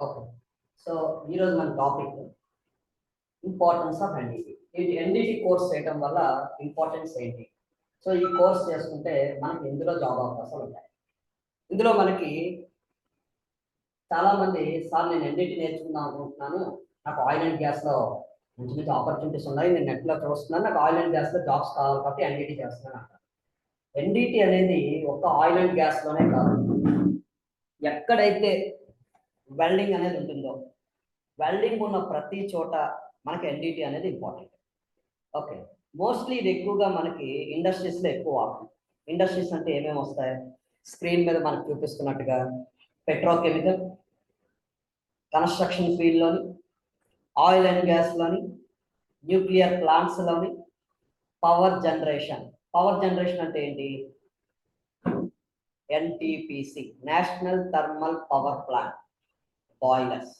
Okay. So ఈరోజు మన topic importance of NDT. ఈ ఎన్డిటి కోర్స్ చేయడం వల్ల ఇంపార్టెన్స్ ఏంటి? సో ఈ కోర్స్ చేసుకుంటే మనకి ఇందులో జాబ్ అవకాశాలు ఉంటాయి. ఇందులో మనకి చాలా మంది సార్ నేను ఎన్డిటి నేర్చుకుందాం అనుకుంటున్నాను, నాకు ఆయిల్ అండ్ గ్యాస్లో మంచి మంచి ఆపర్చునిటీస్ ఉన్నాయి, నేను నెట్లో చూస్తున్నాను, నాకు ఆయిల్ అండ్ గ్యాస్లో జాబ్స్ కావాలి కాబట్టి ఎన్డిటి చేస్తున్నాను అంటారు. ఎన్డిటి అనేది ఒక ఆయిల్ అండ్ గ్యాస్లోనే కాదు, ఎక్కడైతే వెల్డింగ్ అనేది ఉంటుందో వెల్డింగ్ ఉన్న ప్రతి చోట మనకి ఎన్డిటి అనేది ఇంపార్టెంట్. ఓకే. మోస్ట్లీ ఇది ఎక్కువగా మనకి ఇండస్ట్రీస్లో ఎక్కువ వాడతాం. ఇండస్ట్రీస్ అంటే ఏమేమి వస్తాయి? స్క్రీన్ మీద మనకు చూపిస్తున్నట్టుగా పెట్రోకెమికల్, కన్స్ట్రక్షన్ ఫీల్డ్లోని, ఆయిల్ అండ్ గ్యాస్లోని, న్యూక్లియర్ ప్లాంట్స్లోని, పవర్ జనరేషన్. పవర్ జనరేషన్ అంటే ఏంటి? NTPC, national thermal power plant, boilers,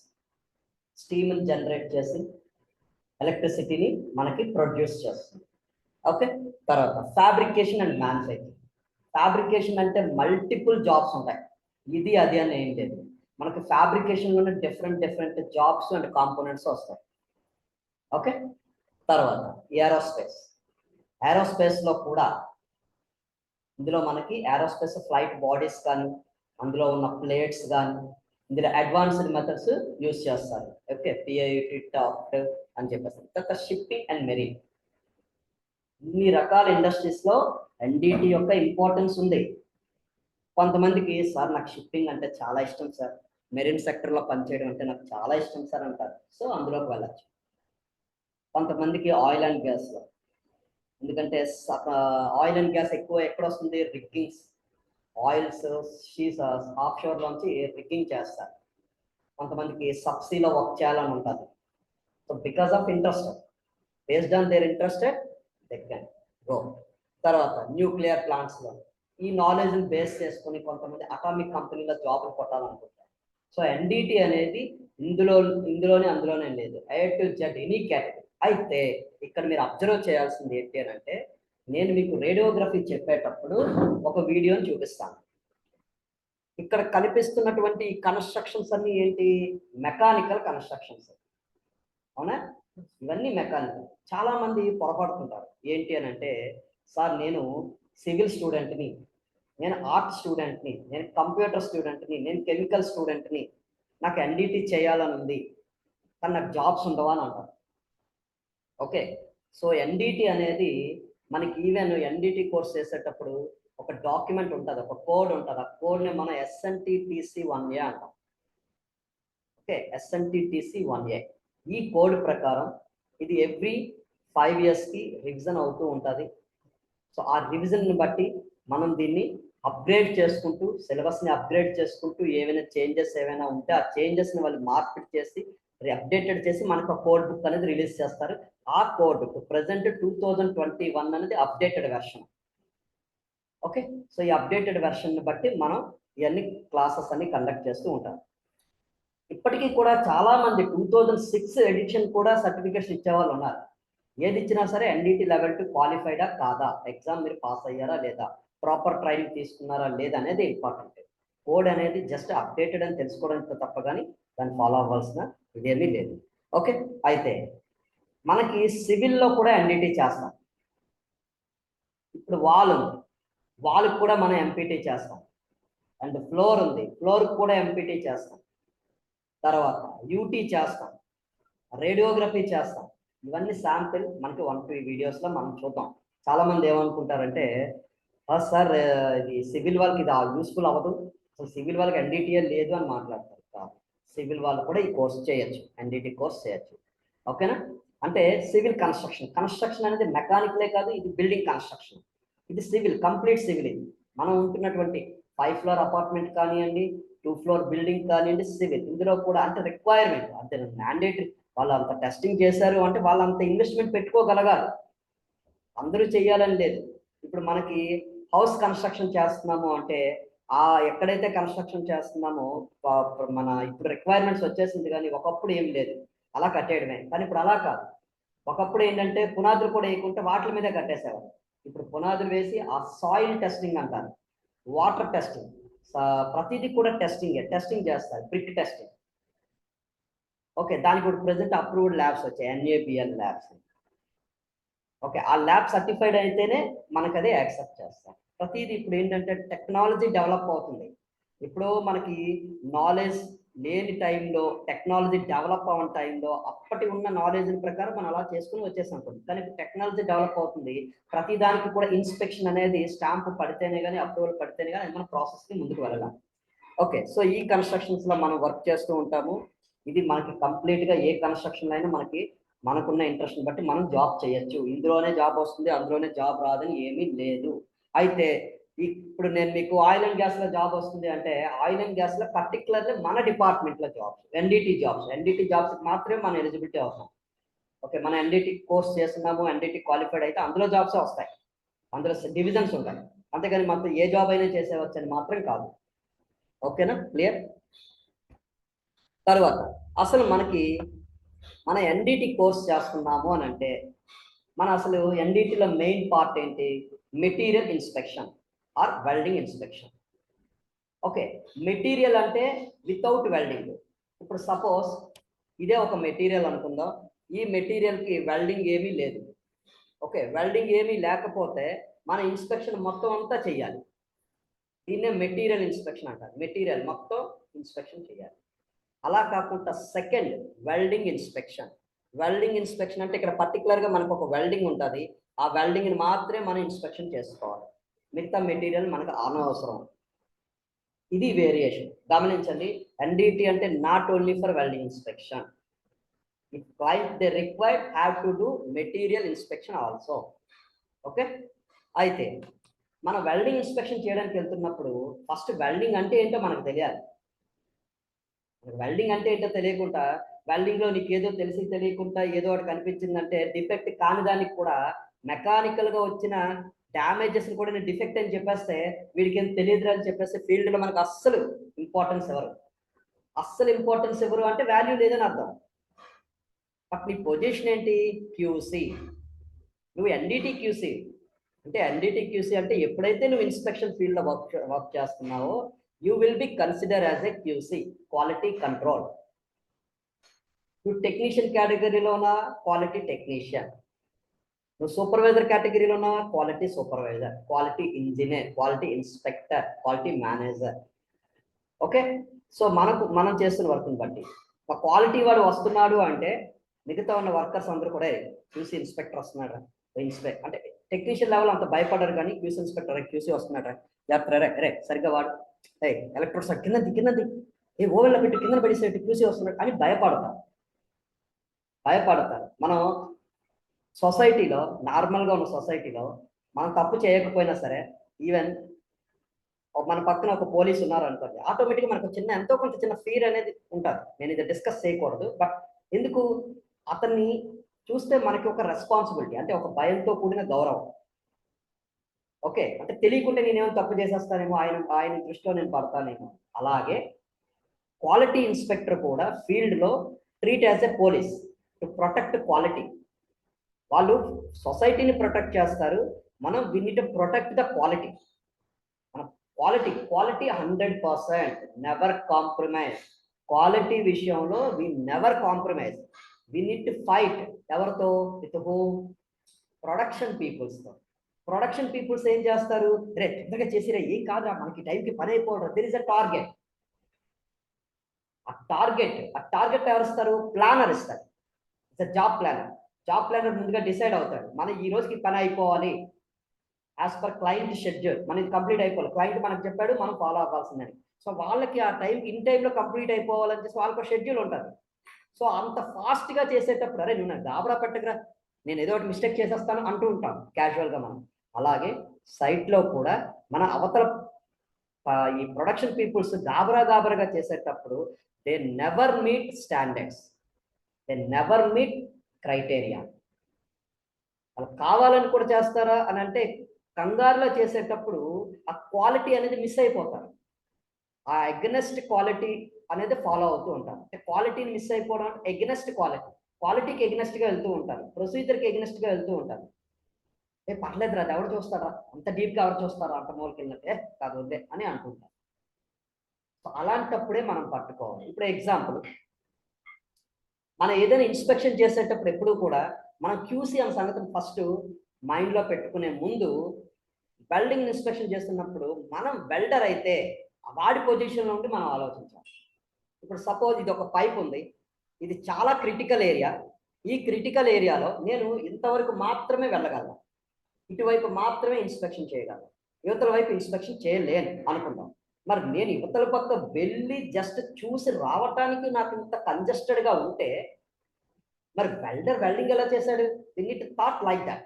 స్టీమ్ని జనరేట్ చేసి ఎలక్ట్రిసిటీని మనకి ప్రొడ్యూస్ చేస్తుంది. ఓకే. తర్వాత ఫ్యాబ్రికేషన్ అండ్ మ్యానుఫ్యాక్చరింగ్. ఫ్యాబ్రికేషన్ అంటే మల్టిపుల్ జాబ్స్ ఉంటాయి, ఇది అది అని ఏం లేదు. మనకి ఫ్యాబ్రికేషన్లోనే డిఫరెంట్ జాబ్స్ అండ్ కాంపోనెంట్స్ వస్తాయి. ఓకే. తర్వాత ఏరోస్పేస్. ఏరోస్పేస్లో కూడా ఇందులో మనకి ఏరోస్పేస్ ఫ్లైట్ బాడీస్ కానీ, అందులో ఉన్న ప్లేట్స్ కానీ, ఇందులో అడ్వాన్స్డ్ మెథడ్స్ యూస్ చేస్తారు. ఓకే. పిఐటి టాప్ అని చెప్పేసి. తర్వాత షిప్పింగ్ అండ్ మెరీన్. ఇన్ని రకాల ఇండస్ట్రీస్లో ఎన్డిటి యొక్క ఇంపార్టెన్స్ ఉంది. కొంతమందికి సార్ నాకు షిప్పింగ్ అంటే చాలా ఇష్టం సార్, మెరీన్ సెక్టర్లో పనిచేయడం అంటే నాకు చాలా ఇష్టం సార్ అంటారు. సో అందులోకి వెళ్ళచ్చు. కొంతమందికి ఆయిల్ అండ్ గ్యాస్లో, ఎందుకంటే ఆయిల్ అండ్ గ్యాస్ ఎక్కువ ఎక్కడ వస్తుంది? రిగ్గింగ్స్, ఆయిల్స్ షీస్ ఆఫ్ షోర్లోంచి రిగ్గింగ్ చేస్తారు. కొంతమందికి సబ్సీలో వర్క్ చేయాలని ఉంటుంది. So because of interest, based on their interested they can go. తర్వాత న్యూక్లియర్ ప్లాంట్స్లో ఈ నాలెడ్జ్ని బేస్ చేసుకుని కొంతమంది అటామిక్ కంపెనీలో జాబ్లు కొట్టాలనుకుంటారు. సో ఎన్డిటి అనేది అందులోనే లేదు, A to Z any category. అయితే ఇక్కడ మీరు అబ్జర్వ్ చేయాల్సింది ఏంటి అని అంటే, నేను మీకు రేడియోగ్రఫీ చెప్పేటప్పుడు ఒక వీడియోని చూపిస్తాను. ఇక్కడ కనిపిస్తున్నటువంటి ఈ కన్స్ట్రక్షన్స్ అన్ని ఏంటి? Mechanical constructions. అవునా? ఇవన్నీ మెకానికల్. చాలా మంది పొరపడుతుంటారు ఏంటి అని అంటే, సార్ నేను సివిల్ స్టూడెంట్ని, నేను ఆర్ట్ స్టూడెంట్ని, నేను కంప్యూటర్ స్టూడెంట్ని, నేను కెమికల్ స్టూడెంట్ని, నాకు ఎన్డిటి చేయాలని ఉంది కానీ నాకు జాబ్స్ ఉండవా అని అంటారు. ఓకే. సో ఎన్డిటి అనేది మనకి ఈవెన్ ఎన్డిటి కోర్స్ చేసేటప్పుడు ఒక డాక్యుమెంట్ ఉంటుంది, ఒక కోడ్ ఉంటుంది. ఆ కోడ్ని మనం SNTTC1A అంటాం. ఓకే. SNTTC1A. ఈ కోడ్ ప్రకారం ఇది ఎవ్రీ 5 yearsకి రివిజన్ అవుతూ ఉంటుంది. సో ఆ రివిజన్ని బట్టి మనం దీన్ని అప్గ్రేడ్ చేసుకుంటూ, సిలబస్ని అప్గ్రేడ్ చేసుకుంటూ, ఏవైనా చేంజెస్ ఏవైనా ఉంటే ఆ చేంజెస్ని వాళ్ళు మార్పిడి చేసి అప్డేటెడ్ చేసి మనకు ఆ కోడ్ బుక్ అనేది రిలీజ్ చేస్తారు. ఆ కోడ్ బుక్ ప్రజెంట్ 2021 అనేది అప్డేటెడ్ వెర్షన్. ఓకే. సో ఈ అప్డేటెడ్ వెర్షన్ని బట్టి మనం ఇవన్నీ క్లాసెస్ అన్ని కండక్ట్ చేస్తూ ఉంటాం. ఇప్పటికీ కూడా చాలా మంది 2006 ఎడిషన్ కూడా సర్టిఫికేట్స్ ఇచ్చేవాళ్ళు ఉన్నారు. ఏది ఇచ్చినా సరే ఎన్డిటి లెవెల్ 2 క్వాలిఫైడా కాదా, ఎగ్జామ్ మీరు పాస్ అయ్యారా లేదా, ప్రాపర్ ట్రైనింగ్ తీసుకున్నారా లేదా అనేది ఇంపార్టెంట్. కోడ్ అనేది జస్ట్ అప్డేటెడ్ అని తెలుసుకోవడానికి తప్ప కానీ దాన్ని ఫాలో అవ్వాల్సిన ఇదేమీ లేదు. ఓకే. అయితే మనకి సివిల్లో కూడా ఎన్డిటి చేస్తాం. ఇప్పుడు వాళ్ళకి కూడా మనం ఎంపీటీ చేస్తాం. అండ్ ఫ్లోర్ ఉంది, ఫ్లోర్కి కూడా ఎంపీటీ చేస్తాం. తర్వాత యూటీ చేస్తాం, రేడియోగ్రఫీ చేస్తాం. ఇవన్నీ శాంపిల్ మనకి 1-2 వీడియోస్లో మనం చూద్దాం. చాలా మంది ఏమనుకుంటారంటే, సార్ ఇది సివిల్ వాళ్ళకి ఇది యూస్ఫుల్ అవ్వదు, అసలు సివిల్ వాళ్ళకి ఎన్డిటిఏ లేదు అని మాట్లాడతారు. సివిల్ వాళ్ళు కూడా ఈ కోర్స్ చేయొచ్చు, ఎన్డిటి కోర్స్ చేయొచ్చు. ఓకేనా? అంటే సివిల్ కన్స్ట్రక్షన్ అనేది మెకానికలే కాదు, ఇది బిల్డింగ్ కన్స్ట్రక్షన్, ఇది సివిల్, కంప్లీట్ సివిల్. ఇది మనం ఉంటున్నటువంటి 5 floor అపార్ట్మెంట్ కానివ్వండి, 2 floor బిల్డింగ్ కానివ్వండి, సివిల్. ఇందులో కూడా అంటే రిక్వైర్మెంట్ అంతే, మ్యాండేటరీ. వాళ్ళు అంత టెస్టింగ్ చేశారు అంటే వాళ్ళు అంత ఇన్వెస్ట్మెంట్ పెట్టుకోగలగాలి, అందరూ చేయాలని లేదు. ఇప్పుడు మనకి హౌస్ కన్స్ట్రక్షన్ చేస్తున్నాము అంటే ఎక్కడైతే కన్స్ట్రక్షన్ చేస్తున్నామో మన ఇప్పుడు రిక్వైర్మెంట్స్ వచ్చేసింది, కానీ ఒకప్పుడు ఏం లేదు, అలా కట్టేయడమే. కానీ ఇప్పుడు అలా కాదు. ఒకప్పుడు ఏంటంటే పునాదులు కూడా వేయకుంటే వాటి మీదే కట్టేసేవారు. ఇప్పుడు పునాదులు వేసి ఆ సాయిల్ టెస్టింగ్ అంటారు, వాటర్ టెస్టింగ్, ప్రతిదీ కూడా టెస్టింగ్ చేస్తారు. బ్రిక్ టెస్టింగ్, ఓకే, దానికి ఇప్పుడు ప్రెసెంట్ అప్రూవ్డ్ ల్యాబ్స్ వచ్చాయి, NABL ల్యాబ్స్. ఓకే, ఆ ల్యాబ్ సర్టిఫైడ్ అయితేనే మనకు అది యాక్సెప్ట్ చేస్తాం. ప్రతిదీ ఇప్పుడు ఏంటంటే టెక్నాలజీ డెవలప్ అవుతుంది. ఇప్పుడు మనకి నాలెడ్జ్ లేని టైంలో, టెక్నాలజీ డెవలప్ అవ్వని టైంలో అప్పటి ఉన్న నాలెడ్జ్ ప్రకారం మనం అలా చేసుకుని వచ్చేసాం. కానీ టెక్నాలజీ డెవలప్ అవుతుంది, ప్రతి దానికి కూడా ఇన్స్పెక్షన్ అనేది స్టాంప్ పడితేనే కానీ, అప్రూవల్ పడితేనే కానీ మన ప్రాసెస్కి ముందుకు వెళ్ళాలి. ఓకే, సో ఈ కన్స్ట్రక్షన్స్లో మనం వర్క్ చేస్తూ ఉంటాము. ఇది మనకి కంప్లీట్గా ఏ కన్స్ట్రక్షన్ అయినా మనకున్న ఇంట్రెస్ట్ని బట్టి మనం జాబ్ చేయొచ్చు. ఇందులోనే జాబ్ వస్తుంది, అందులోనే జాబ్ రాదని ఏమీ లేదు. అయితే ఇప్పుడు నేను మీకు ఆయిల్ అండ్ గ్యాస్లో జాబ్ వస్తుంది అంటే, ఆయిల్ అండ్ గ్యాస్లో పర్టికులర్లీ మన డిపార్ట్మెంట్లో జాబ్స్, ఎన్డిటి జాబ్స్ మాత్రమే మన ఎలిజిబిలిటీ అవసరం. ఓకే, మన ఎన్డిటి కోర్స్ చేస్తున్నాము, ఎన్డిటి క్వాలిఫైడ్ అయితే అందులో జాబ్సే వస్తాయి, అందులో డివిజన్స్ ఉంటాయి. అంతేగాని మొత్తం ఏ జాబ్ అయినా చేసేవచ్చు అని మాత్రం కాదు. ఓకేనా, క్లియర్? తర్వాత అసలు మన ఎన్డిటి కోర్స్ చేస్తున్నాము అని అంటే, మన అసలు ఎన్డిటిలో మెయిన్ పార్ట్ ఏంటి? Material inspection or welding inspection. Okay, material అంటే వితౌట్ వెల్డింగ్. ఇప్పుడు సపోజ్ ఇదే ఒక మెటీరియల్ అనుకుందాం, ఈ మెటీరియల్కి వెల్డింగ్ ఏమీ లేదు. ఓకే, వెల్డింగ్ ఏమీ లేకపోతే మన ఇన్స్పెక్షన్ మొత్తం అంతా చేయాలి. దీన్నే మెటీరియల్ ఇన్స్పెక్షన్ అంటారు. మెటీరియల్ మొత్తం ఇన్స్పెక్షన్ చేయాలి. అలా కాకుండా second welding inspection. Welding inspection అంటే ఇక్కడ పర్టికులర్గా మనకు ఒక వెల్డింగ్ ఉంటుంది, ఆ వెల్డింగ్ని మాత్రమే మనం ఇన్స్పెక్షన్ చేసుకోవాలి, మిగతా మెటీరియల్ మనకు అనవసరం. ఇది వేరియేషన్ గమనించండి. ఎన్డిటి అంటే not only for welding inspection, if client they required have to do material inspection also. Okay, అయితే మనం వెల్డింగ్ ఇన్స్పెక్షన్ చేయడానికి వెళ్తున్నప్పుడు ఫస్ట్ వెల్డింగ్ అంటే ఏంటో మనకు తెలియాలి. వెల్డింగ్ అంటే ఏంటో తెలియకుండా, వెల్డింగ్లో నీకు ఏదో తెలిసి తెలియకుండా ఏదో ఒకటి కనిపించిందంటే, డిఫెక్ట్ కాని దానికి కూడా మెకానికల్గా వచ్చిన డ్యామేజెస్ కూడా నేను డిఫెక్ట్ అని చెప్పేస్తే, వీడికి ఏం తెలియదు అని చెప్పేస్తే ఫీల్డ్లో మనకు అస్సలు ఇంపార్టెన్స్ ఎవరు అంటే వాల్యూ లేదని అర్థం. బట్ నీ పొజిషన్ ఏంటి? క్యూసీ. నువ్వు ఎన్డిటి క్యూసీ అంటే, ఎన్డిటి క్యూసీ అంటే ఎప్పుడైతే నువ్వు ఇన్స్పెక్షన్ ఫీల్డ్లో వర్క్ చేస్తున్నావో, you will be considered as a QC, quality control. నువ్వు టెక్నీషియన్ కేటగిరీలోనా క్వాలిటీ టెక్నీషియన్, నువ్వు సూపర్వైజర్ కేటగిరీలోనా quality supervisor, quality engineer, quality inspector, quality manager. Okay, so మనం చేస్తున్న వర్క్ని బట్టి ఒక క్వాలిటీ వాడు వస్తున్నాడు అంటే, మిగతా ఉన్న వర్కర్స్ అందరూ కూడా QC ఇన్స్పెక్టర్ వస్తున్నాడు, అంటే టెక్నీషియన్ లెవెల్ అంత భయపడరు, కానీ QC ఇన్స్పెక్టర్ QC వస్తున్నాడు రే సరిగ్గా వాడు, ఎలక్ట్రోడ్స్ కిందది ఓవెన్లో పెట్టి కింద పడేసేట్టు QC వస్తున్నాడు అని భయపడతారు. మనం సొసైటీలో, నార్మల్గా ఉన్న సొసైటీలో మనం తప్పు చేయకపోయినా సరే, ఈవెన్ మన పక్కన ఒక పోలీసు ఉన్నారు అనుకోండి, ఆటోమేటిక్గా మనకు ఎంతో కొంత చిన్న ఫీర్ అనేది ఉంటుంది. నేను ఇది డిస్కస్ చేయకూడదు, బట్ ఎందుకు, అతన్ని చూస్తే మనకి ఒక రెస్పాన్సిబిలిటీ, అంటే ఒక భయంతో కూడిన గౌరవం. ఓకే, అంటే తెలియకుండా నేనేమో తప్పు చేసేస్తానేమో, ఆయన దృష్టిలో నేను పడతానేమో. అలాగే క్వాలిటీ ఇన్స్పెక్టర్ కూడా ఫీల్డ్లో treat as a police to protect quality. వాళ్ళు సొసైటీని ప్రొటెక్ట్ చేస్తారు, మనం we need to protect the quality. మన క్వాలిటీ 100%, నెవర్ కాంప్రమైజ్. క్వాలిటీ విషయంలో we never compromise. We need to fight. ఎవరితో? With whom? ప్రొడక్షన్ పీపుల్స్తో. ప్రొడక్షన్ పీపుల్స్ ఏం చేస్తారు? రే తొందరగా చేసిరా, ఏం కాదురా, మనకి టైంకి పని అయిపోవడం. There is a target. ఆ టార్గెట్ ఎవరు ఇస్తారు? ప్లానర్ ఇస్తారు. జాబ్ ప్లానర్ ముందుగా డిసైడ్ అవుతాడు, మన ఈ రోజుకి పని అయిపోవాలి యాజ్ పర్ క్లయింట్ షెడ్యూల్, మనకి కంప్లీట్ అయిపోవాలి. క్లయింట్ మనకు చెప్పాడు, మనం ఫాలో అవ్వాల్సిందని. సో వాళ్ళకి ఆ టైంలో కంప్లీట్ అయిపోవాలని చెప్పి వాళ్ళకి షెడ్యూల్ ఉంటుంది. సో అంత ఫాస్ట్గా చేసేటప్పుడు, అరే నువ్వు నాకు గాబరా పెట్టకురా, నేను ఏదో ఒకటి మిస్టేక్ చేసేస్తాను అంటూ ఉంటాం క్యాజువల్గా మనం. అలాగే సైట్లో కూడా మన అవతల ఈ ప్రొడక్షన్ పీపుల్స్ గాబరాగా చేసేటప్పుడు they never meet standards, they never meet criteria. వాళ్ళు కావాలని కూడా చేస్తారా అని అంటే, కంగారులో చేసేటప్పుడు ఆ క్వాలిటీ అనేది మిస్ అయిపోతారు. ఆ ఎగ్నెస్ట్ క్వాలిటీ అనేది ఫాలో అవుతూ ఉంటారు. అంటే క్వాలిటీని మిస్ అయిపోవడం అంటే ఎగ్నెస్ట్ క్వాలిటీకి ఎగ్నెస్ట్గా వెళ్తూ ఉంటారు, ప్రొసీజర్కి ఎగ్నెస్ట్గా వెళ్తూ ఉంటారు. పర్లేదు అది ఎవరు చూస్తారా, అంత డీప్గా ఎవరు చూస్తారా, అంత మూలకి వెళ్ళినట్టే కాదు వద్దే అని అంటుంటారు. సో అలాంటప్పుడే మనం పట్టుకోవాలి. ఇప్పుడు ఎగ్జాంపుల్, మనం ఏదైనా ఇన్స్పెక్షన్ చేసేటప్పుడు ఎప్పుడు కూడా మనం క్యూసీ అనే సంగతిని ఫస్ట్ మైండ్లో పెట్టుకునే ముందు వెల్డింగ్ ఇన్స్పెక్షన్ చేస్తున్నప్పుడు మనం వెల్డర్ అయితే వాడి పొజిషన్లో ఉండి మనం ఆలోచించాలి. ఇప్పుడు సపోజ్ ఇది ఒక పైప్ ఉంది, ఇది చాలా క్రిటికల్ ఏరియా. ఈ క్రిటికల్ ఏరియాలో నేను ఇంతవరకు మాత్రమే వెళ్ళగలను, ఇటువైపు మాత్రమే ఇన్స్పెక్షన్ చేయగలను, యువతల వైపు ఇన్స్పెక్షన్ చేయలేను అనుకుందాం. మరి నేను యువతల పక్క వెళ్ళి జస్ట్ చూసి రావటానికి నాకు ఇంత కంజెస్టెడ్గా ఉంటే మరి వెల్డింగ్ ఎలా చేశాడు? It thought like that.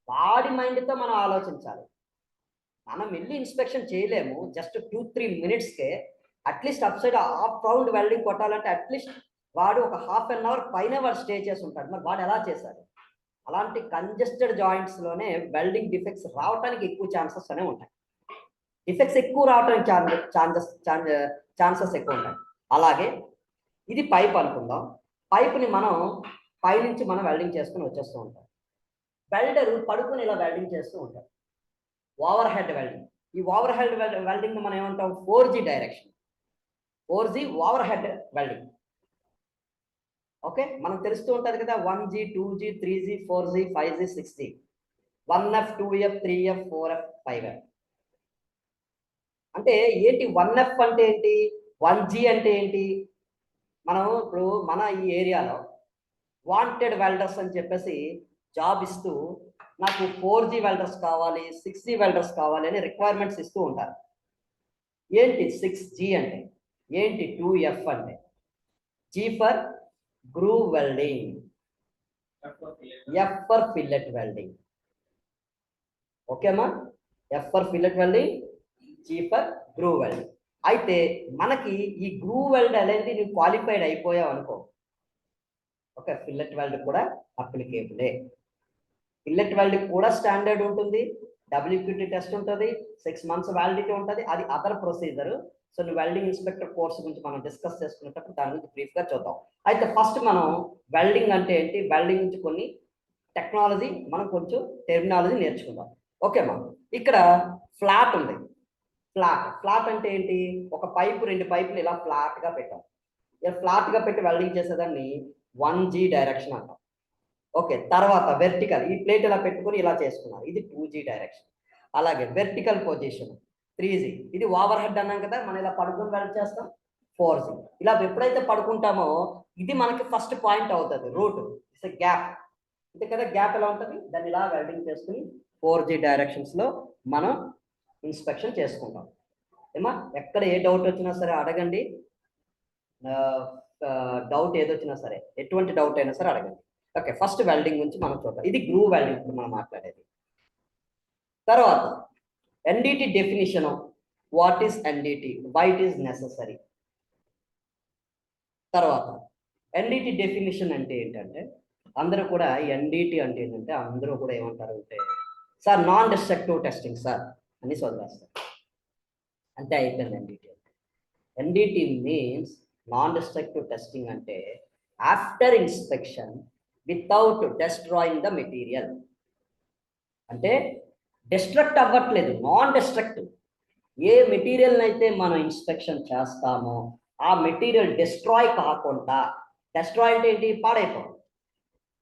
వాడి మైండ్తో మనం ఆలోచించాలి. మనం వెళ్ళి ఇన్స్పెక్షన్ చేయలేము, జస్ట్ 2-3 మినిట్స్కే at least up side half round welding కొట్టాలంటే అట్లీస్ట్ వాడు ఒక హాఫ్ అన్ అవర్ పైన వాడు స్టే చేసి ఉంటాడు. మరి వాడు ఎలా చేశాడు? అలాంటి కంజెస్టెడ్ జాయింట్స్లోనే వెల్డింగ్ డిఫెక్ట్స్ రావడానికి ఎక్కువ ఛాన్సెస్ అనే ఉంటాయి. డిఫెక్ట్స్ ఎక్కువ రావడానికి ఛాన్సెస్ ఎక్కువ ఉంటాయి. అలాగే ఇది పైప్ అనుకుందాం. పైప్ని మనం పైనుంచి మనం వెల్డింగ్ చేసుకుని వచ్చేస్తూ ఉంటాం. వెల్డరు పడుకుని ఇలా వెల్డింగ్ చేస్తూ ఉంటారు, ఓవర్ హెడ్ వెల్డింగ్. ఈ ఓవర్ హెడ్ వెల్డింగ్ మనం ఏమంటాం? 4G direction, 4G over head welding. Okay, మనకు తెలుస్తూ ఉంటుంది కదా, 1G 2G 3G 4G 5G 6G, 1F 2F 3F 4F 5F. అంటే ఏంటి 1F అంటే ఏంటి, 1G అంటే ఏంటి? మనం ఇప్పుడు మన ఈ ఏరియాలో వాంటెడ్ వెల్డర్స్ అని చెప్పేసి జాబ్ ఇస్తూ నాకు 4G వెల్డర్స్ కావాలి, 6G వెల్డర్స్ కావాలి అని రిక్వైర్మెంట్స్ ఇస్తూ ఉంటారు. ఏంటి 6G అంటే ఏంటి? 2F అంటే G for groove welding, F for fillet welding. ఓకేమా? F for fillet welding, G for groove welding. అయితే మనకి ఈ గ్రూవ్ వెల్డ్ అనేది నువ్వు క్వాలిఫైడ్ అయిపోయావు అనుకో, ఓకే, ఫిల్లెట్ వెల్డ్ కూడా అప్లికేబులే. ఫిల్లెట్ వెల్డ్ కూడా స్టాండర్డ్ ఉంటుంది, WQT టెస్ట్ ఉంటుంది, 6 months వ్యాలిడిటీ ఉంటుంది. అది అదర్ ప్రొసీజర్. సో నువ్వు వెల్డింగ్ ఇన్స్పెక్టర్ కోర్స్ గురించి మనం డిస్కస్ చేసుకునేటప్పుడు దాని గురించి బ్రీఫ్గా చూద్దాం. అయితే ఫస్ట్ మనం వెల్డింగ్ అంటే ఏంటి, వెల్డింగ్ నుంచి కొన్ని టెక్నాలజీ, మనం కొంచెం టెర్మినాలజీ నేర్చుకుందాం. ఓకేమా? ఇక్కడ ఫ్లాట్ ఉంది. ఫ్లాట్ అంటే ఏంటి? ఒక పైపు, 2 పైపులు ఇలా ఫ్లాట్గా పెట్టాం. ఇలా ఫ్లాట్గా పెట్టి వెల్డింగ్ చేసేదాన్ని 1G డైరెక్షన్ అంటాం. ఓకే, తర్వాత వెర్టికల్, ఈ ప్లేట్ ఇలా పెట్టుకుని ఇలా చేసుకున్నారు, ఇది 2G డైరెక్షన్. అలాగే వెర్టికల్ పొజిషన్ 3G, ఇది ఓవర్ హెడ్ అన్నాం కదా, మనం ఇలా పడుకుని వెల్డ్ చేస్తాం 4G. ఇలా ఎప్పుడైతే పడుకుంటామో ఇది మనకి ఫస్ట్ పాయింట్ అవుతుంది, రూట్, ఇట్స్ గ్యాప్. అంతే కదా, గ్యాప్ ఎలా ఉంటుంది, దాన్ని ఇలా వెల్డింగ్ చేసుకుని 4G డైరెక్షన్స్లో మనం ఇన్స్పెక్షన్ చేసుకుంటాం. ఏమా, ఎక్కడ ఏ డౌట్ వచ్చినా సరే అడగండి, డౌట్ ఏదొచ్చినా సరే, ఎటువంటి డౌట్ అయినా సరే అడగండి. ఓకే, ఫస్ట్ వెల్డింగ్ గురించి మనం చూద్దాం. ఇది గ్రూవ్ వెల్డింగ్ మనం మాట్లాడేది. తర్వాత NDT definition, what is NDT, why it is necessary. తర్వాత NDT డెఫినిషన్ అంటే ఏంటంటే, అందరూ కూడా NDT అంటే ఏంటంటే అందరూ కూడా ఏమంటారు అంటే, sir non destructive testing sir అని వదిలేస్తారు, అంటే అయిపోయింది NDT అంటే. NDT means non destructive testing అంటే after inspection without destroying the material. అంటే డిస్ట్రక్ట్ అవ్వట్లేదు, నాన్ డిస్ట్రక్టివ్. ఏ మెటీరియల్ అయితే మనం ఇన్స్పెక్షన్ చేస్తామో ఆ మెటీరియల్ డిస్ట్రాయ్ కాకుండా, డిస్ట్రాయ్ అంటే ఏంటి,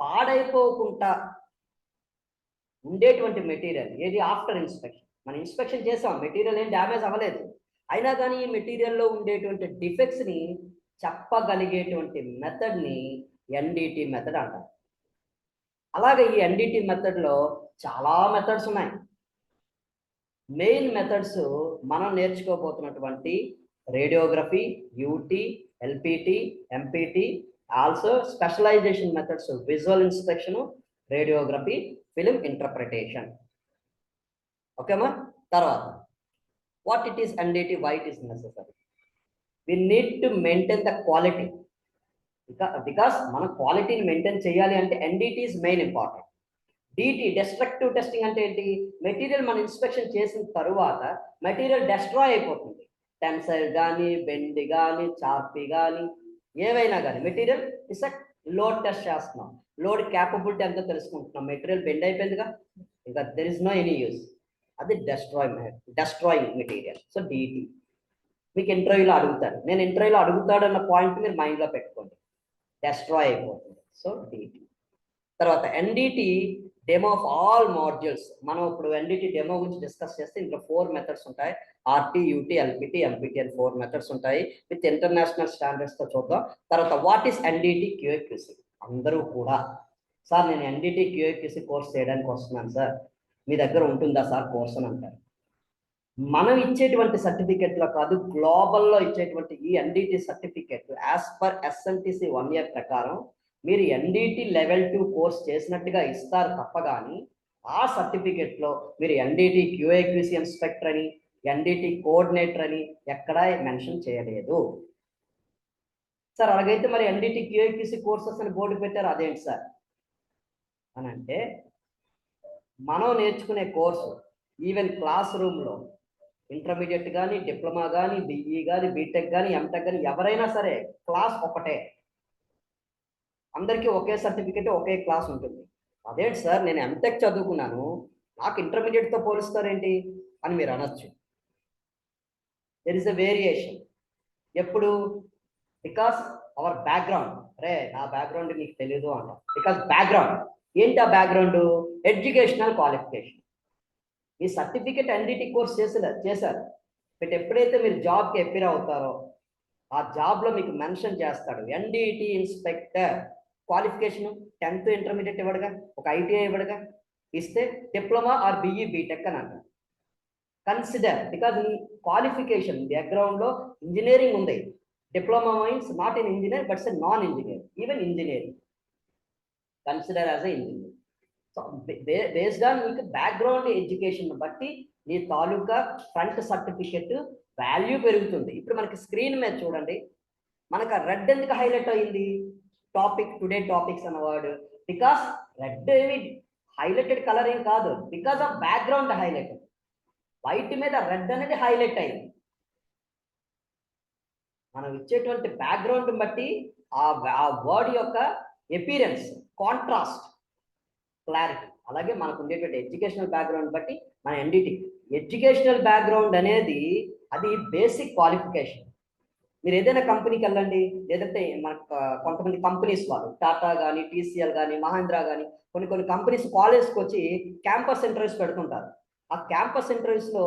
పాడైపోకుండా ఉండేటువంటి మెటీరియల్ ఏది, ఆఫ్టర్ ఇన్స్పెక్షన్. మనం ఇన్స్పెక్షన్ చేసాం, మెటీరియల్ ఏం డ్యామేజ్ అవ్వలేదు, అయినా కానీ ఈ మెటీరియల్లో ఉండేటువంటి డిఫెక్ట్స్ని చెప్పగలిగేటువంటి మెథడ్ని NDT మెథడ్ అంటారు. అలాగే ఈ NDT మెథడ్లో చాలా మెథడ్స్ ఉన్నాయి. మెయిన్ మెథడ్స్ మనం నేర్చుకోబోతున్నటువంటి radiography, UT, LPT, MPT, also specialization methods, visual inspection, radiography, film interpretation. ఓకేమా? తర్వాత what it is NDT, why it is necessary. We need to maintain the quality, because మన క్వాలిటీని maintain చేయాలి అంటే NDT is main important. DT destructive testing అంటే ఏంటి, material మనం inspection చేసిన తరువాత మెటీరియల్ డిస్ట్రాయ్ అయిపోతుంది, టెన్సైల్ కానీ, బెండ్ కానీ, చార్పీ కానీ, ఏవైనా కానీ మెటీరియల్ ఇస్ లోడ్ టెస్ట్ చేస్తున్నాం, లోడ్ క్యాపబిలిటీ ఎంతో తెలుసుకుంటున్నాం, మెటీరియల్ బెండ్ అయిపోయిందిగా, ఇంకా there is no any use, అది డెస్ట్రాయింగ్ మెటీరియల్. సో DT మీకు ఇంటర్వ్యూలో అడుగుతాడు, నేను ఇంటర్వ్యూలో అడుగుతాడు అన్న పాయింట్ మీరు మైండ్లో పెట్టుకోండి. డెస్ట్రాయ్ అయిపోతుంది. So DT. తర్వాత NDT demo of all modules. మనం ఇప్పుడు ఎన్డిటి డెమో గురించి డిస్కస్ చేస్తే ఇంట్లో 4 మెథడ్స్ ఉంటాయి. ఆర్టీ, యూటీ, ఎల్పిటి, ఎంపిటి అని 4 మెథడ్స్ ఉంటాయి. విత్ ఇంటర్నేషనల్ స్టాండర్డ్స్ తో చూద్దాం. తర్వాత వాట్ ఈస్ ఎన్డిటి క్యూఏక్యూసీ. అందరూ కూడా సార్ నేను ఎన్డిటి క్యూఏక్యూసీ కోర్స్ చేయడానికి వస్తున్నాను సార్, మీ దగ్గర ఉంటుందా సార్ కోర్స్ అని అంటారు. మనం ఇచ్చేటువంటి సర్టిఫికెట్లో కాదు, గ్లోబల్లో ఇచ్చేటువంటి ఈ NDT certificate as per SNTC 1 year ప్రకారం మీరు ఎన్డిటి లెవెల్ 2 కోర్స్ చేసినట్టుగా ఇస్తారు తప్ప కానీ ఆ సర్టిఫికెట్లో మీరు ఎన్డిటి క్యూఏక్యూసీ ఇన్స్పెక్టర్ అని, ఎన్డిటి కోఆర్డినేటర్ అని ఎక్కడా మెన్షన్ చేయలేదు. సార్ అలాగైతే మరి ఎన్డిటి క్యూఏక్యూసీ కోర్సెస్ అని బోర్డు పెట్టారు, అదేంటి సార్ అని అంటే, మనం నేర్చుకునే కోర్సు ఈవెన్ క్లాస్ రూమ్లో ఇంటర్మీడియట్ కానీ, డిప్లొమా కానీ, బిఈ కానీ, బీటెక్ కానీ, ఎంటెక్ కానీ ఎవరైనా సరే క్లాస్ ఒకటే, అందరికీ ఒకే సర్టిఫికెట్ ఒకే క్లాస్ ఉంటుంది. అదేంటి సార్ నేను ఎంటెక్ చదువుకున్నాను, నాకు ఇంటర్మీడియట్తో పోలుస్తారేంటి అని మీరు అనొచ్చు. There is a variation. ఎప్పుడు? Because our background. రే నా బ్యాక్గ్రౌండ్ నీకు తెలియదు అంట. బికాస్ బ్యాక్గ్రౌండ్ ఏంటి? ఆ బ్యాక్గ్రౌండ్ ఎడ్యుకేషనల్ క్వాలిఫికేషన్. ఈ సర్టిఫికెట్ ఎన్డిటి కోర్స్ చేశారు బట్ ఎప్పుడైతే మీరు జాబ్కి అపీర్ అవుతారో ఆ జాబ్లో మీకు మెన్షన్ చేస్తాడు NDT inspector qualification. 10th intermediate ఇవ్వడుగా, ఒక ఐటీఐ ఇవ్వడుగా, ఇస్తే డిప్లొమా ఆర్ బిఈ బీటెక్ అని అంటారు. కన్సిడర్ బికాజ్ ఈ క్వాలిఫికేషన్ బ్యాక్గ్రౌండ్లో ఇంజనీరింగ్ ఉంది. Diploma means not in engineer but's a non engineer, even engineering consider as a engineer. So based on మీకు background education బట్టి నీ తాలూకా ఫ్రంట్ సర్టిఫికెట్ వాల్యూ పెరుగుతుంది. ఇప్పుడు మనకి స్క్రీన్ మీద చూడండి, మనకు ఆ రెడ్ ఎందుకు హైలైట్ అయింది? టాపిక్ టుడే టాపిక్స్ అన్న వర్డ్. బికాస్ రెడ్ ఏమి హైలైటెడ్ కలర్ ఏం కాదు, because of background highlight. White మీద రెడ్ అనేది హైలైట్ అయింది. మనం ఇచ్చేటువంటి బ్యాక్గ్రౌండ్ బట్టి ఆ వర్డ్ యొక్క ఎపీరెన్స్, కాంట్రాస్ట్, క్లారిటీ. అలాగే మనకు ఉండేటువంటి ఎడ్యుకేషనల్ బ్యాక్గ్రౌండ్ బట్టి మన ఎన్డిటి ఎడ్యుకేషనల్ బ్యాక్గ్రౌండ్ అనేది అది బేసిక్ క్వాలిఫికేషన్. మీరు ఏదైనా కంపెనీకి వెళ్ళండి, లేదంటే మనకు కొంతమంది కంపెనీస్ వాళ్ళు టాటా కానీ, టీసీఎల్ కానీ, మహేంద్ర కానీ కొన్ని కంపెనీస్ కాలేజ్కి వచ్చి క్యాంపస్ ఇంటర్వ్యూస్ పెడుతుంటారు. ఆ క్యాంపస్ ఇంటర్వ్యూస్లో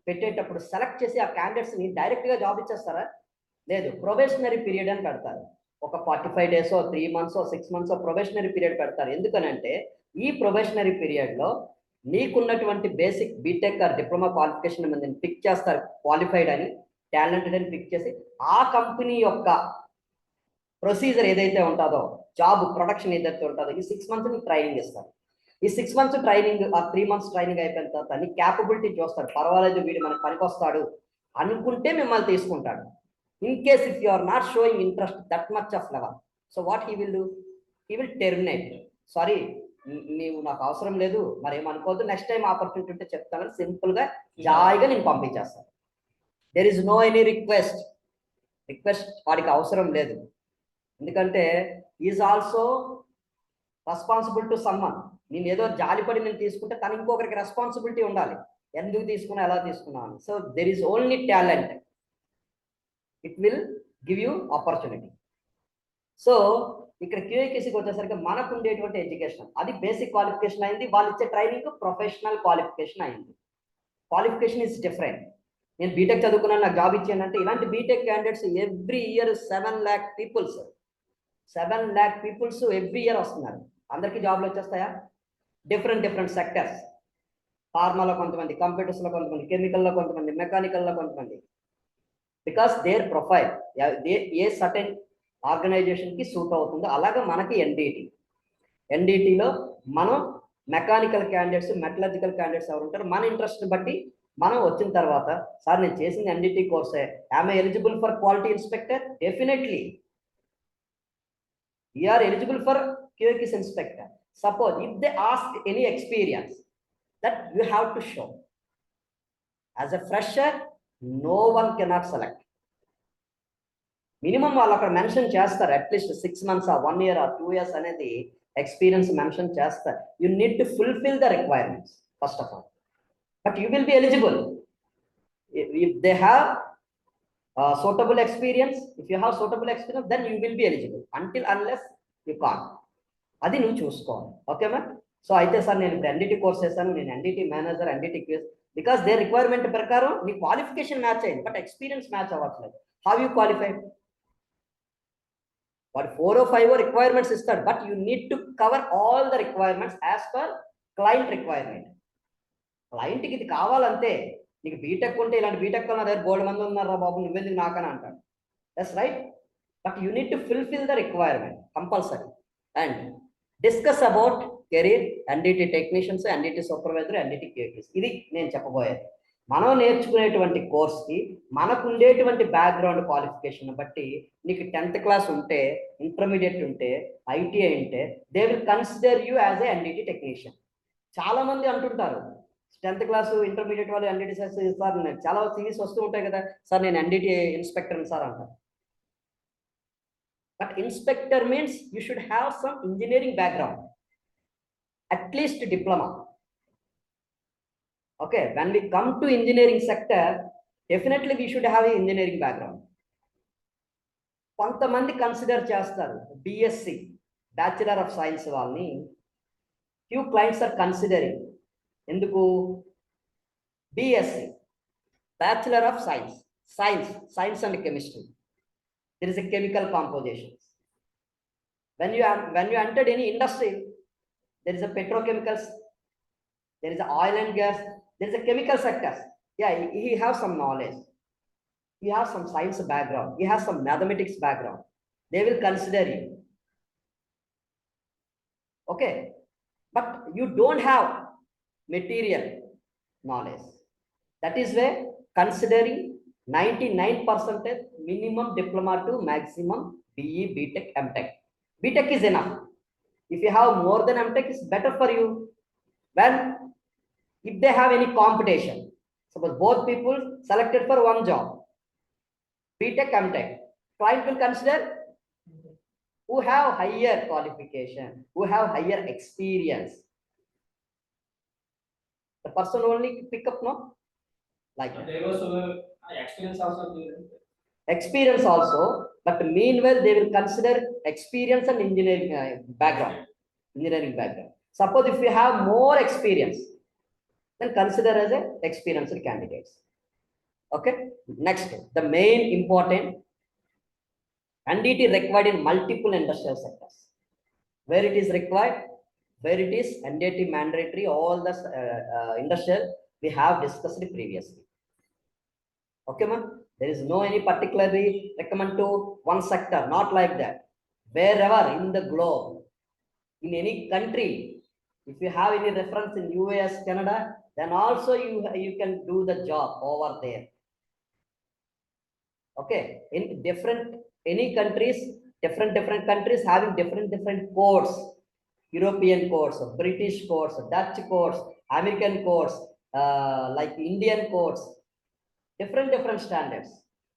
పెట్టేటప్పుడు సెలెక్ట్ చేసి ఆ క్యాండిడేట్స్ని డైరెక్ట్గా జాబ్ ఇచ్చేస్తారా? లేదు, ప్రొబేషనరీ పీరియడ్ అని పెడతారు. ఒక 45 days, 3 months, 6 months probationary period పెడతారు. ఎందుకనంటే ఈ ప్రొబేషనరీ పీరియడ్లో నీకున్నటువంటి basic BTech or diploma qualification మీద పిక్ చేస్తారు, క్వాలిఫైడ్ అని, టాలెంటెడ్ అని పిక్ చేసి ఆ కంపెనీ యొక్క ప్రొసీజర్ ఏదైతే ఉంటుందో, జాబ్ ప్రొడక్షన్ ఏదైతే ఉంటుందో, ఈ 6 months నీకు ట్రైనింగ్ ఇస్తారు. ఈ 6 months ట్రైనింగ్ ఆ 3 months ట్రైనింగ్ అయిపోయిన తర్వాత నీ క్యాపబిలిటీ చూస్తాడు. పర్వాలేదు వీడు మనకు పనికొస్తాడు అనుకుంటే మిమ్మల్ని తీసుకుంటాడు. In case if you are not showing interest that much of level, so what he will do? He will terminate. Sorry నీవు నాకు అవసరం లేదు, మరి ఏమనుకోవద్దు, నెక్స్ట్ టైం ఆపర్చునిటీ ఉంటే చెప్తానని సింపుల్గా జాయిగా నేను పంపించేస్తాను. There is no any request వాడికి అవసరం లేదు. ఎందుకంటే is also responsible to summon. నేను ఏదో జాలిపడి నేను తీసుకుంటే తను ఇంకొకరికి రెస్పాన్సిబిలిటీ ఉండాలి, ఎందుకు తీసుకున్నా, ఎలా తీసుకున్నాను. So there is only talent, it will give you opportunity. So ఇక్కడ క్యూఏక్యూసీకి వచ్చేసరికి మనకు ఉండేటువంటి ఎడ్యుకేషన్ అది బేసిక్ క్వాలిఫికేషన్ అయింది. వాళ్ళు ఇచ్చే ట్రైనింగ్ ప్రొఫెషనల్ క్వాలిఫికేషన్ అయింది. Qualification is different. నేను బీటెక్ చదువుకున్నాను నాకు జాబ్ ఇచ్చానంటే ఇలాంటి BTech candidates every year 7 lakh peoples every year వస్తున్నారు. అందరికీ జాబ్లు వచ్చేస్తాయా? Different sectors. ఫార్మాలో కొంతమంది, కంప్యూటర్స్లో కొంతమంది, కెమికల్లో కొంతమంది, మెకానికల్లో కొంతమంది. Because their profile a certain ఆర్గనైజేషన్కి సూట్ అవుతుందో. అలాగే మనకి ఎన్డిటిలో మనం మెకానికల్ క్యాండిడేట్స్, మెటలర్జికల్ క్యాండిడేట్స్ ఎవరు ఉంటారు, మన ఇంట్రెస్ట్ని బట్టి మనం వచ్చిన తర్వాత సార్ నేను చేసింది ఎన్డిటి కోర్సే, I'm eligible for quality inspector? Definitely you are eligible for QAQC inspector. Suppose if they ask any experience that you have to show. As a fresher no one cannot select. Minimum వాళ్ళు అక్కడ mention చేస్తారు, at least 6 months, 1 year, 2 years అనేది experience mention చేస్తారు. You need to fulfil the requirements first of all, but you will be eligible if they have suitable experience. If you have suitable experience, then you will be eligible. Until unless you can't. అది నువ్వు చూసుకోవాలి. Okay ma'am. So అయితే sir నేను ఇప్పుడు NDT course చేశాను, నేను NDT manager, NDT క్యూస్, because they requirement ప్రకారం నీ క్వాలిఫికేషన్ మ్యాచ్ అయింది, బట్ ఎక్స్పీరియన్స్ మ్యాచ్ అవ్వట్లేదు. How you qualified? వాడు 4 or 5 రిక్వైర్మెంట్స్ ఇస్తాడు, but you need to cover all the requirements as per client requirement. క్లయింట్కి ఇది కావాలంతే. నీకు బీటెక్ ఉంటే ఇలాంటి బీటెక్ నా దగ్గర బోల్డ్ మంది ఉన్నారా బాబు, నువ్వెందుకు నాకని అంటాడు. That's right, but you need to fulfil the requirement compulsory. And discuss about career, NDT technicians, NDT supervisor, NDT KTs. ఇది నేను చెప్పబోయేది. మనం నేర్చుకునేటువంటి కోర్స్కి మనకు ఉండేటువంటి బ్యాక్గ్రౌండ్ క్వాలిఫికేషన్ బట్టి, నీకు 10th క్లాస్ ఉంటే, ఇంటర్మీడియట్ ఉంటే, ఐటీఐ ఉంటే, they will consider you as a NDT technician. చాలా మంది అంటుంటారు 10th క్లాస్ ఇంటర్మీడియట్ వాళ్ళు ఎన్డిటి సార్, చాలా సిరీస్ వస్తూ ఉంటాయి కదా సార్, నేను ఎన్డిటి ఇన్స్పెక్టర్ సార్ అంటారు. But inspector means you should have some engineering background, at least diploma. Okay, when we come to engineering sector, definitely we should have a engineering background. కొంతమంది consider చేస్తారు BSc, bachelor of science వాళ్ళని. Few clients are considering. ఎందుకు? BSc, bachelor of science, science and chemistry. there is a chemical composition. When you entered any industry, there is a petrochemicals, there is a oil and gas, there is a chemical sectors. Yeah, he has some knowledge, he has some science background, he has some mathematics background. They will consider you. Okay, but you don't have material knowledge. That is where considering 99% minimum diploma to maximum BE, BTech, MTech. BTech is enough. If you have more than MTech, it's better for you. When if they have any competition, suppose both people selected for one job, BTech, MTech, client will consider who have higher qualification, who have higher experience. The person only pick up, no? Like that. There was experience also, but meanwhile they will consider experience and engineering background. Suppose if you have more experience, then consider as a experienced candidates. Okay, next, the main important, NDT required in multiple industrial sectors. Where it is required, where it is NDT mandatory, all the industrial we have discussed previously. Okay, ma'am. There is no any particularly recommend to one sector, not like that. Wherever in the globe, in any country, if you have any reference in US, Canada, then also you can do the job over there. Okay, in any countries, different countries having different codes, European codes, British codes, Dutch codes, American codes, like Indian codes, different standards.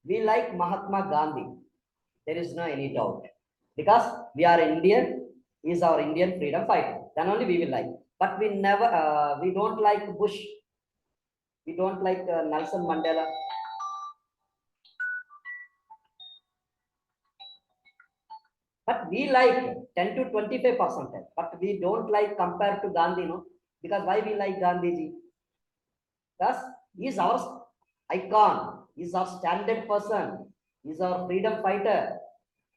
We like Mahatma Gandhi, there is no any doubt, because we are Indian, he is our Indian freedom fighter, then only we will like. But we never we don't like Bush, we don't like Nelson Mandela. But we like 10 to 25%, but we don't like compared to Gandhi, no? Because why we like Gandhiji? Because he is our icon, he is our standard person, he is our freedom fighter.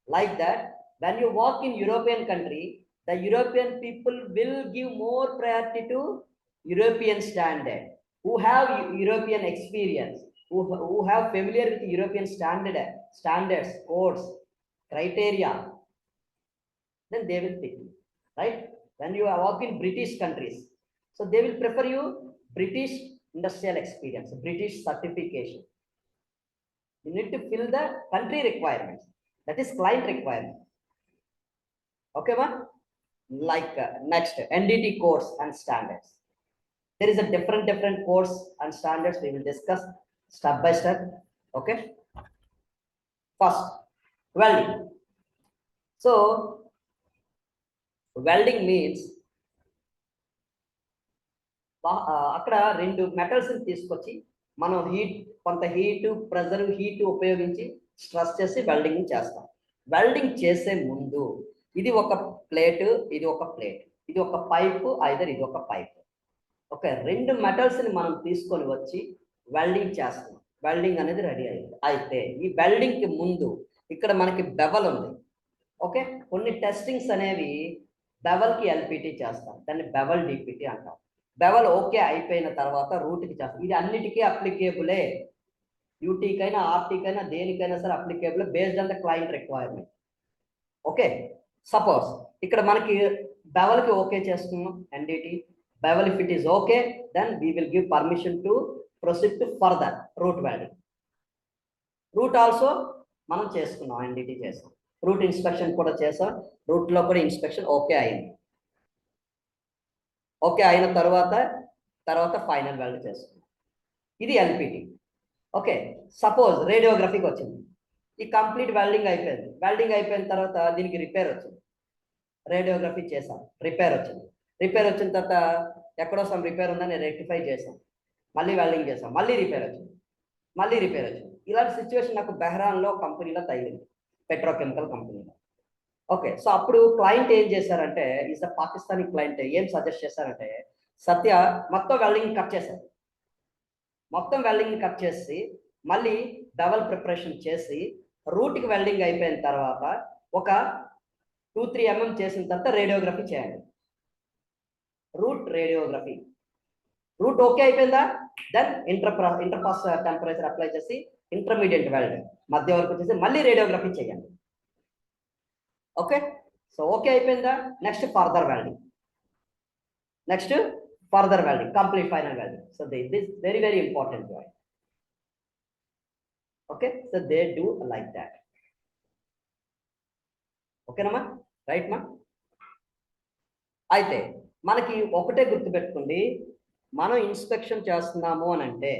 Like that, when you walk in European country, the European people will give more priority to European standard, who have European experience, who have familiar with European standards, codes, criteria, then they will pick you, right? When you walk in British countries, so they will prefer you British industrial experience, British certification. You need to fill the country requirements, that is client requirement. Okay, man. Like next, NDT codes and standards. There is a different codes and standards we will discuss step by step. Okay, first, welding. So welding means అక్కడ రెండు metals తీసుకొచ్చి మనం కొంత pressure heat ఉపయోగించి stress చేసి welding చేస్తాం. Welding చేసే ముందు ఇది ఒక ప్లేట్, ఇది ఒక ప్లేట్, ఇది ఒక పైపు, ఐదర్ ఇది ఒక పైపు. ఓకే, 2 మెటల్స్ని మనం తీసుకొని వచ్చి వెల్డింగ్ చేస్తున్నాం. వెల్డింగ్ అనేది రెడీ అయింది. అయితే ఈ వెల్డింగ్కి ముందు ఇక్కడ మనకి బెవల్ ఉంది. ఓకే, కొన్ని టెస్టింగ్స్ అనేవి బెవల్కి ఎల్పిటి చేస్తాం, దాన్ని బెవల్ డిపిటి అంటాం. బెవల్ ఓకే అయిపోయిన తర్వాత రూట్కి చేస్తాం. ఇది అన్నిటికీ అప్లికేబులే, యూటీకైనా ఆర్టీకైనా దేనికైనా సరే applicable based on the client requirement. Okay, suppose ఇక్కడ మనకి బెవల్కి ఓకే చేస్తున్నాం NDT. Bevel if it is okay, then we will give permission to proceed to further root welding. Root also మనం చేసుకున్నాం, ఎన్డిటి చేసాం. రూట్ ఇన్స్పెక్షన్ కూడా చేసాం. రూట్లో కూడా ఇన్స్పెక్షన్ ఓకే అయింది. ఓకే అయిన తర్వాత ఫైనల్ వెల్డ్ చేసుకున్నాం. ఇది ఎల్పిటి. ఓకే, సపోజ్ రేడియోగ్రఫీకి వచ్చింది. ఈ కంప్లీట్ వెల్డింగ్ అయిపోయింది. వెల్డింగ్ అయిపోయిన తర్వాత దీనికి రిపేర్ వచ్చింది. రేడియోగ్రఫీ చేసాం, రిపేర్ వచ్చింది. రిపేర్ వచ్చిన తర్వాత ఎక్కడో సమ్ రిపేర్ ఉందని రెక్టిఫై చేసాం, మళ్ళీ వెల్డింగ్ చేసాం, మళ్ళీ రిపేర్ వచ్చింది, మళ్ళీ రిపేర్ వచ్చింది. ఇలాంటి సిచ్యువేషన్ నాకు బెహ్రాన్లో కంపెనీలో తగిలింది, పెట్రోకెమికల్ కంపెనీలో. ఓకే, సో అప్పుడు క్లయింట్ ఏం చేశారంటే, ఈజ్ అ పాకిస్తానీ క్లయింట్, ఏం సజెస్ట్ చేశారంటే, సత్య మొత్తం వెల్డింగ్ కట్ చేశారు. మొత్తం వెల్డింగ్ కట్ చేసి మళ్ళీ డబల్ ప్రిపరేషన్ చేసి రూట్కి వెల్డింగ్ అయిపోయిన తర్వాత ఒక 2-3 mm చేసిన తర్వాత రేడియోగ్రఫీ చేయండి. Root radiography. రూట్ ఓకే అయిపోయిందా, దెన్ ఇంటర్పాస్ టెంపరేచర్ అప్లై చేసి ఇంటర్మీడియట్ వెల్డ్ మధ్య వరకు చేసి మళ్ళీ రేడియోగ్రఫీ చేయండి. ఓకే, సో ఓకే అయిపోయిందా, next further welding, complete final welding. So this very very important point. Okay, so they do like that. ఓకేనమ్మా, right మా? అయితే మనకి ఒకటే గుర్తుపెట్టుకోండి, మనం ఇన్స్పెక్షన్ చేస్తున్నాము అని అంటే